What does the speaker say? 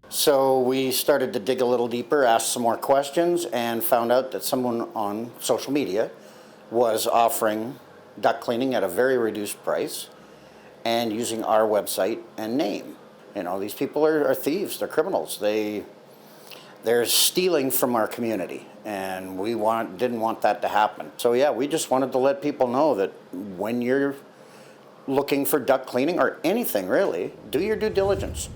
So we started to dig a little deeper, asked some more questions, and found out that someone on social media was offering duct cleaning at a very reduced price and using our website and name. You know, these people are thieves, they're criminals. They're stealing from our community, and we didn't want that to happen. So yeah, we just wanted to let people know that when you're looking for duct cleaning or anything really, do your due diligence.